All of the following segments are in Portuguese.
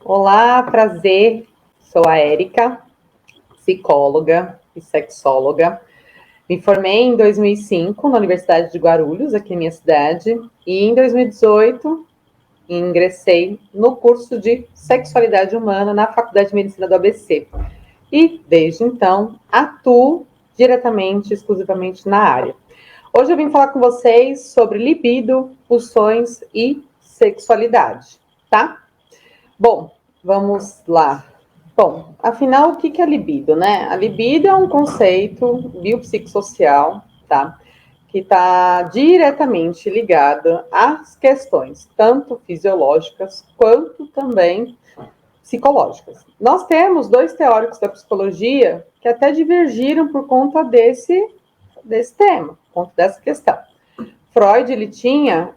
Olá, prazer. Sou a Érica, psicóloga e sexóloga. Me formei em 2005 na Universidade de Guarulhos, aqui em minha cidade, e em 2018 ingressei no curso de Sexualidade Humana na Faculdade de Medicina do ABC. E, desde então, atuo diretamente, exclusivamente na área. Hoje eu vim falar com vocês sobre libido, pulsões e sexualidade, tá? Bom, vamos lá. Bom, afinal, o que é libido, né? A libido é um conceito biopsicossocial, tá? Que está diretamente ligado às questões tanto fisiológicas quanto também psicológicas. Nós temos dois teóricos da psicologia que até divergiram por conta desse tema, por conta dessa questão. Freud, ele tinha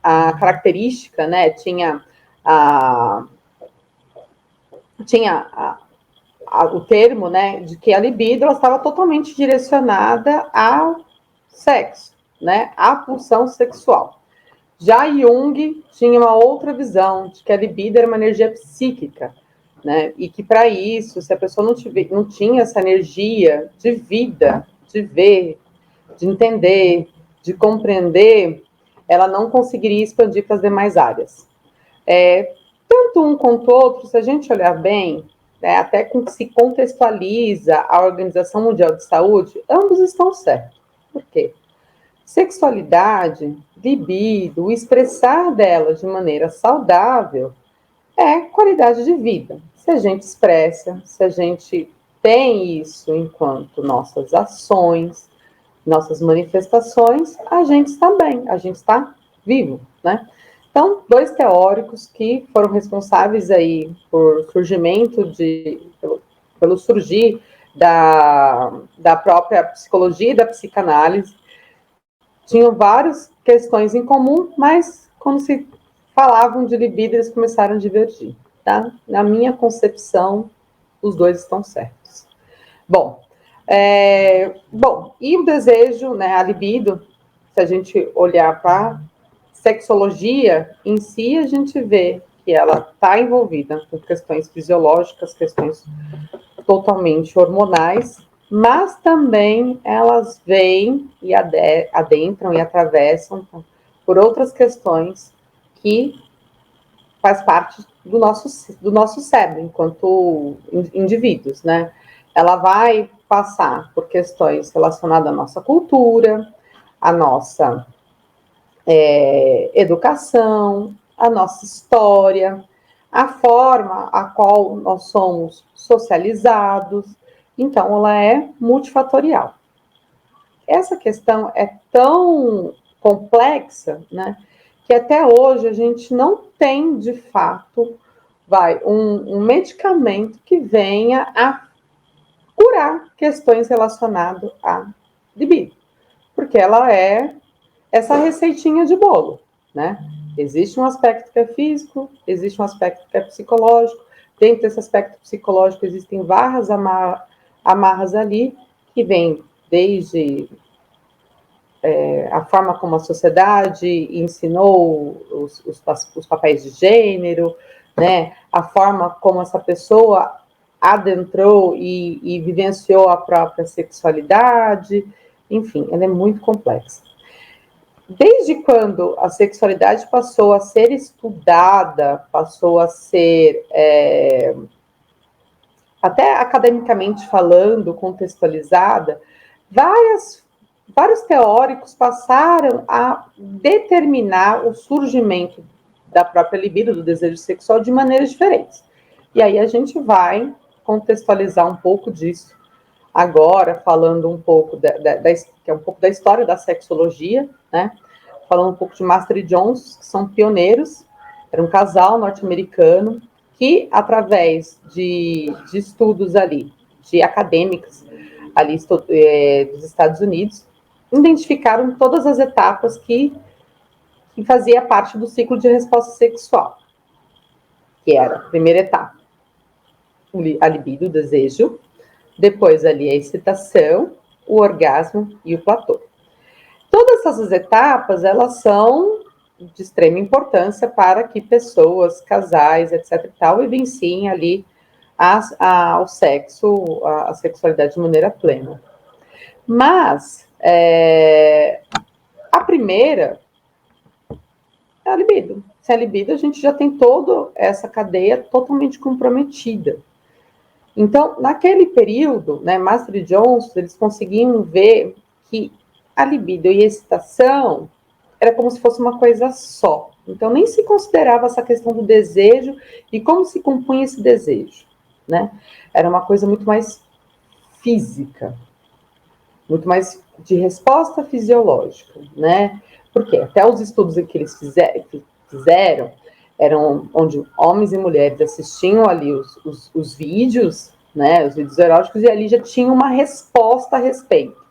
a característica, né? Tinha o termo, né, de que a libido estava totalmente direcionada ao sexo, né, à pulsão sexual. Já Jung tinha uma outra visão, de que a libido era uma energia psíquica, né, e que para isso, se a pessoa não tinha essa energia de vida, de ver, de entender, de compreender, ela não conseguiria expandir para as demais áreas. Tanto um quanto o outro, se a gente olhar bem, né, até com que se contextualiza a Organização Mundial de Saúde, ambos estão certos. Por quê? Sexualidade, libido, o expressar dela de maneira saudável é qualidade de vida. Se a gente expressa, se a gente tem isso enquanto nossas ações, nossas manifestações, a gente está bem, a gente está vivo, né? Então, dois teóricos que foram responsáveis aí por surgimento pelo surgir da própria psicologia e da psicanálise, tinham várias questões em comum, mas quando se falavam de libido, eles começaram a divergir, tá? Na minha concepção, os dois estão certos. Bom, e o desejo, né, a libido, se a gente olhar para sexologia em si, a gente vê que ela está envolvida com questões fisiológicas, questões totalmente hormonais, mas também elas vêm e adentram e atravessam por outras questões que faz parte do nosso cérebro, enquanto indivíduos, né? Ela vai passar por questões relacionadas à nossa cultura, à nossa educação, à nossa história, a forma a qual nós somos socializados. Então, ela é multifatorial. Essa questão é tão complexa, né, que até hoje a gente não tem, de fato, um medicamento que venha a curar questões relacionadas à libido, porque ela é essa receitinha de bolo, né? Existe um aspecto que é físico, existe um aspecto que é psicológico. Dentro desse aspecto psicológico existem várias amarras ali, que vêm desde a forma como a sociedade ensinou os papéis de gênero, né? A forma como essa pessoa adentrou e vivenciou a própria sexualidade. Enfim, ela é muito complexa. Desde quando a sexualidade passou a ser estudada, passou a ser, até academicamente falando, contextualizada, vários teóricos passaram a determinar o surgimento da própria libido, do desejo sexual, de maneiras diferentes. E aí a gente vai contextualizar um pouco disso agora, falando um pouco que é um pouco da história da sexologia, né? Falando um pouco de Master e Johnson, que são pioneiros, era um casal norte-americano que, através de estudos ali, de acadêmicos ali dos Estados Unidos, identificaram todas as etapas que fazia parte do ciclo de resposta sexual, que era a primeira etapa, a libido, o desejo, depois ali a excitação, o orgasmo e o platô. Todas essas etapas, elas são de extrema importância para que pessoas, casais, etc. e tal, vivenciem ali o sexo, a sexualidade de maneira plena. Mas, a primeira é a libido. Sem a libido, a gente já tem toda essa cadeia totalmente comprometida. Então, naquele período, né, Master e Johnson, eles conseguiam ver que a libido e a excitação era como se fosse uma coisa só. Então, nem se considerava essa questão do desejo e como se compunha esse desejo, né? Era uma coisa muito mais física, muito mais de resposta fisiológica, né? Porque até os estudos que eles fizeram eram onde homens e mulheres assistiam ali os vídeos, né? Os vídeos eróticos, e ali já tinha uma resposta a respeito.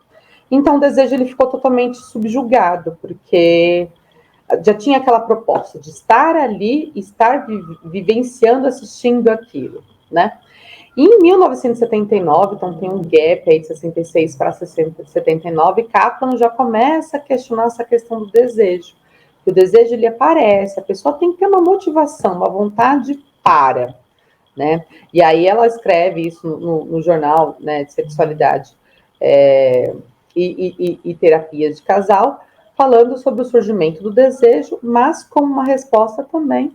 Então, o desejo ele ficou totalmente subjugado, porque já tinha aquela proposta de estar ali, estar vivenciando, assistindo aquilo, né? Em 1979, então tem um gap aí de 66 para 79, Kaplan já começa a questionar essa questão do desejo. O desejo ele aparece, a pessoa tem que ter uma motivação, uma vontade para, né? E aí ela escreve isso no jornal, né, de sexualidade e terapias de casal, falando sobre o surgimento do desejo, mas como uma resposta também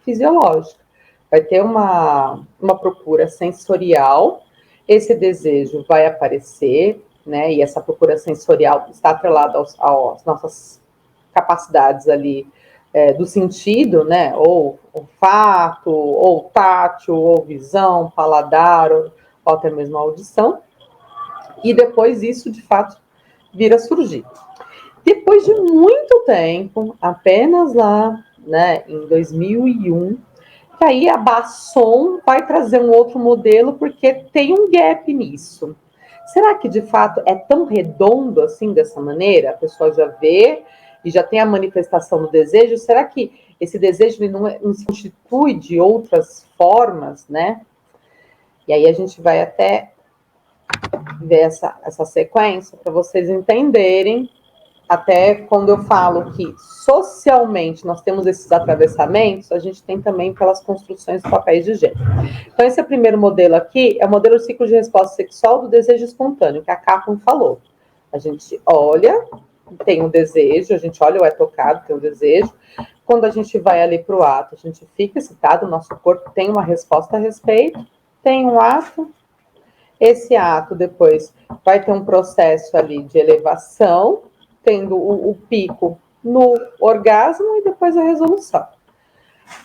fisiológica. Vai ter uma procura sensorial, esse desejo vai aparecer, né? E essa procura sensorial está atrelada às nossas capacidades ali do sentido, né? Ou olfato, ou tátil, ou visão, paladar, ou até mesmo audição. E depois isso, de fato, vir a surgir. Depois de muito tempo, apenas lá, né, em 2001, que aí a Basson vai trazer um outro modelo, porque tem um gap nisso. Será que de fato é tão redondo assim, dessa maneira? A pessoa já vê e já tem a manifestação do desejo. Será que esse desejo ele não se constitui de outras formas, né? E aí a gente vai até ver essa sequência para vocês entenderem. Até quando eu falo que socialmente nós temos esses atravessamentos, a gente tem também pelas construções dos papéis de gênero. Então, esse primeiro modelo aqui é o modelo ciclo de resposta sexual do desejo espontâneo, que a Kaplan falou. A gente olha, tem um desejo, a gente olha ou é tocado, tem um desejo. Quando a gente vai ali para o ato, a gente fica excitado, o nosso corpo tem uma resposta a respeito, tem um ato. Esse ato depois vai ter um processo ali de elevação, tendo o pico no orgasmo e depois a resolução.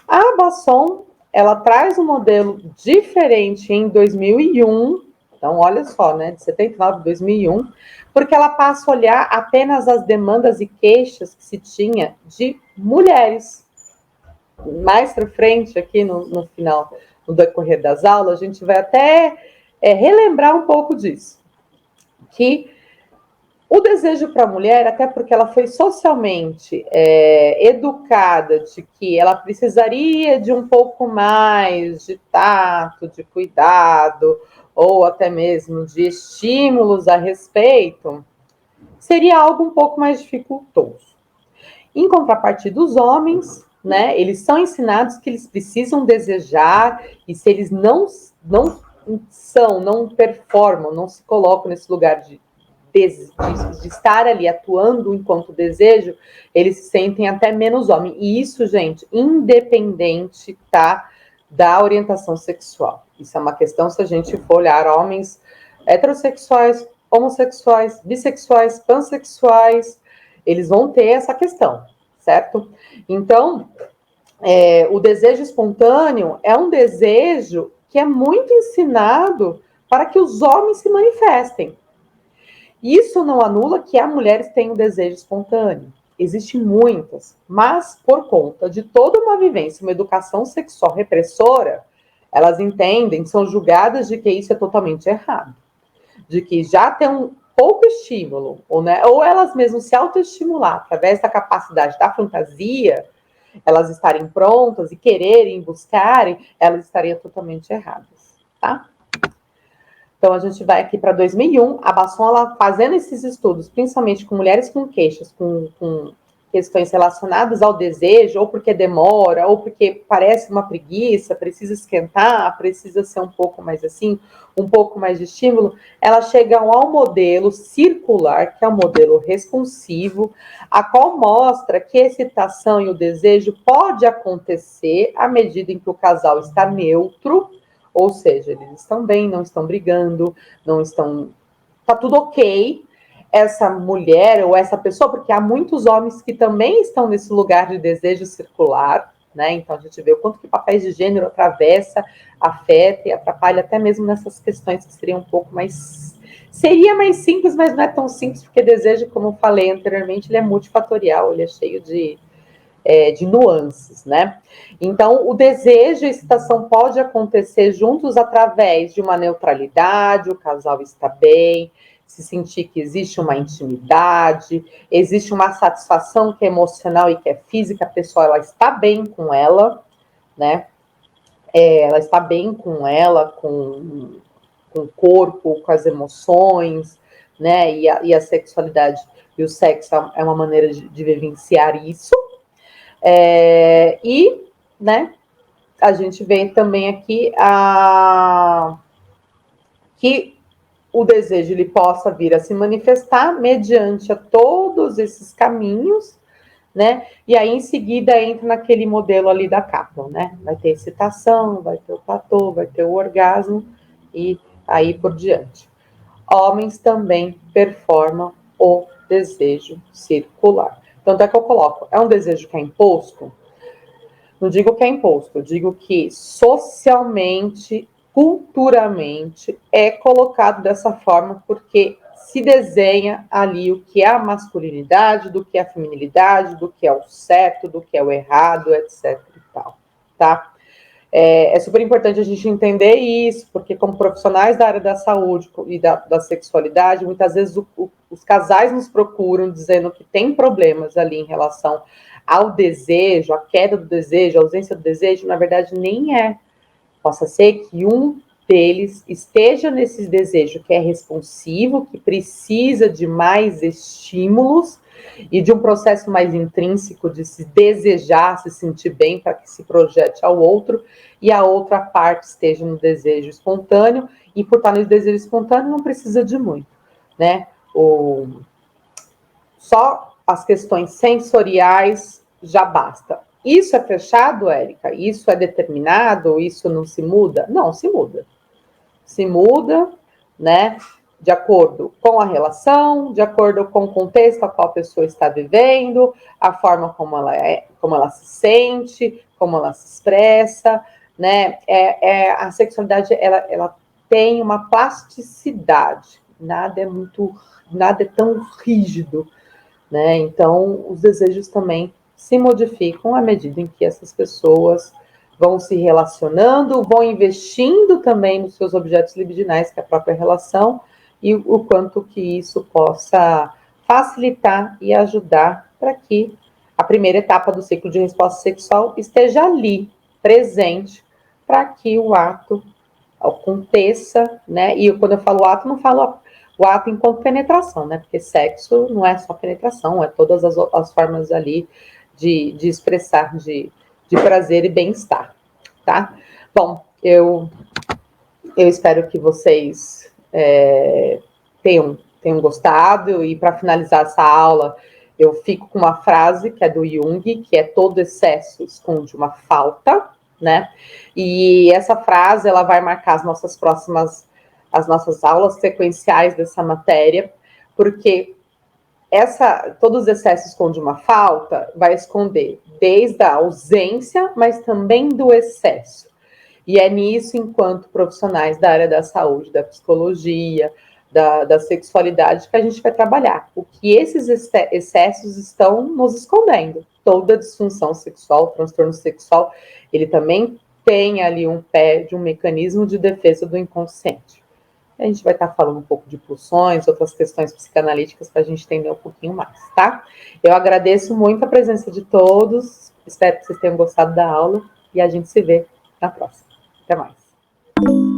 A Basson, ela traz um modelo diferente em 2001, então olha só, né, de 79 a 2001, porque ela passa a olhar apenas as demandas e queixas que se tinha de mulheres. Mais para frente, aqui no final, no decorrer das aulas, a gente vai até relembrar um pouco disso, que o desejo para a mulher, até porque ela foi socialmente educada de que ela precisaria de um pouco mais de tato, de cuidado, ou até mesmo de estímulos a respeito, seria algo um pouco mais dificultoso. Em contrapartida, os homens, né, eles são ensinados que eles precisam desejar, e se eles não performam, não se colocam nesse lugar de estar ali atuando enquanto desejo, eles se sentem até menos homem. E isso, gente, independente, tá, da orientação sexual. Isso é uma questão se a gente for olhar homens heterossexuais, homossexuais, bissexuais, pansexuais, eles vão ter essa questão, certo? Então, o desejo espontâneo é um desejo que é muito ensinado para que os homens se manifestem. Isso não anula que as mulheres têm um desejo espontâneo. Existem muitas, mas por conta de toda uma vivência, uma educação sexual repressora, elas entendem, são julgadas de que isso é totalmente errado. De que já tem um pouco estímulo, ou elas mesmas se autoestimular através da capacidade da fantasia, elas estarem prontas e quererem, buscarem, elas estariam totalmente erradas, tá? Então, a gente vai aqui para 2001, a Basson, ela fazendo esses estudos, principalmente com mulheres com queixas, com questões relacionadas ao desejo, ou porque demora, ou porque parece uma preguiça, precisa esquentar, precisa ser um pouco mais assim, um pouco mais de estímulo, elas chegam ao modelo circular, que é um modelo responsivo, a qual mostra que a excitação e o desejo pode acontecer à medida em que o casal está neutro, ou seja, eles estão bem, não estão brigando, não estão... Tá tudo ok, essa mulher ou essa pessoa, porque há muitos homens que também estão nesse lugar de desejo circular, né? Então a gente vê o quanto que papéis de gênero atravessa, afeta e atrapalha até mesmo nessas questões que seriam um pouco mais... Seria mais simples, mas não é tão simples, porque desejo, como eu falei anteriormente, ele é multifatorial, ele é cheio de nuances, né? Então, o desejo e a excitação pode acontecer juntos através de uma neutralidade, o casal está bem, se sentir que existe uma intimidade, existe uma satisfação que é emocional e que é física, a pessoa ela está bem com ela, né? Ela está bem com ela, com o corpo, com as emoções, né? E a sexualidade e o sexo é uma maneira de vivenciar isso. E, né, a gente vê também aqui que o desejo ele possa vir a se manifestar mediante a todos esses caminhos, né? E aí em seguida entra naquele modelo ali da Kaplan, né? Vai ter excitação, vai ter o platô, vai ter o orgasmo e aí por diante. Homens também performam o desejo circular. Tanto é que eu coloco, é um desejo que é imposto? Não digo que é imposto, eu digo que socialmente, culturalmente, é colocado dessa forma, porque se desenha ali o que é a masculinidade, do que é a feminilidade, do que é o certo, do que é o errado, etc. e tal, tá? É super importante a gente entender isso, porque como profissionais da área da saúde e da sexualidade, muitas vezes os casais nos procuram dizendo que tem problemas ali em relação ao desejo, a queda do desejo, a ausência do desejo, na verdade nem é. Possa ser que um deles esteja nesse desejo que é responsivo, que precisa de mais estímulos e de um processo mais intrínseco de se desejar, se sentir bem para que se projete ao outro, e a outra parte esteja no desejo espontâneo, e por estar no desejo espontâneo não precisa de muito, né? Só as questões sensoriais já basta. Isso é fechado, Érica? Isso é determinado? Isso não se muda? Não, se muda. Se muda, né? De acordo com a relação, de acordo com o contexto a qual a pessoa está vivendo, a forma como ela é, como ela se sente, como ela se expressa, né? A sexualidade ela tem uma plasticidade, nada é tão rígido, né? Então, os desejos também se modificam à medida em que essas pessoas vão se relacionando, vão investindo também nos seus objetos libidinais, que é a própria relação, e o quanto que isso possa facilitar e ajudar para que a primeira etapa do ciclo de resposta sexual esteja ali, presente, para que o ato aconteça, né? E quando eu falo ato, não falo o ato enquanto penetração, né? Porque sexo não é só penetração, é todas as formas ali de expressar de prazer e bem-estar, tá? Bom, eu espero que vocês tenham gostado, e para finalizar essa aula, eu fico com uma frase que é do Jung, que é: todo excesso esconde uma falta, né? E essa frase, ela vai marcar as nossas aulas sequenciais dessa matéria, porque todos os excessos escondem uma falta, vai esconder desde a ausência, mas também do excesso. E é nisso, enquanto profissionais da área da saúde, da psicologia, da sexualidade, que a gente vai trabalhar. O que esses excessos estão nos escondendo. Toda disfunção sexual, transtorno sexual, ele também tem ali um pé de um mecanismo de defesa do inconsciente. A gente vai estar falando um pouco de pulsões, outras questões psicanalíticas para a gente entender um pouquinho mais, tá? Eu agradeço muito a presença de todos, espero que vocês tenham gostado da aula e a gente se vê na próxima. Até mais.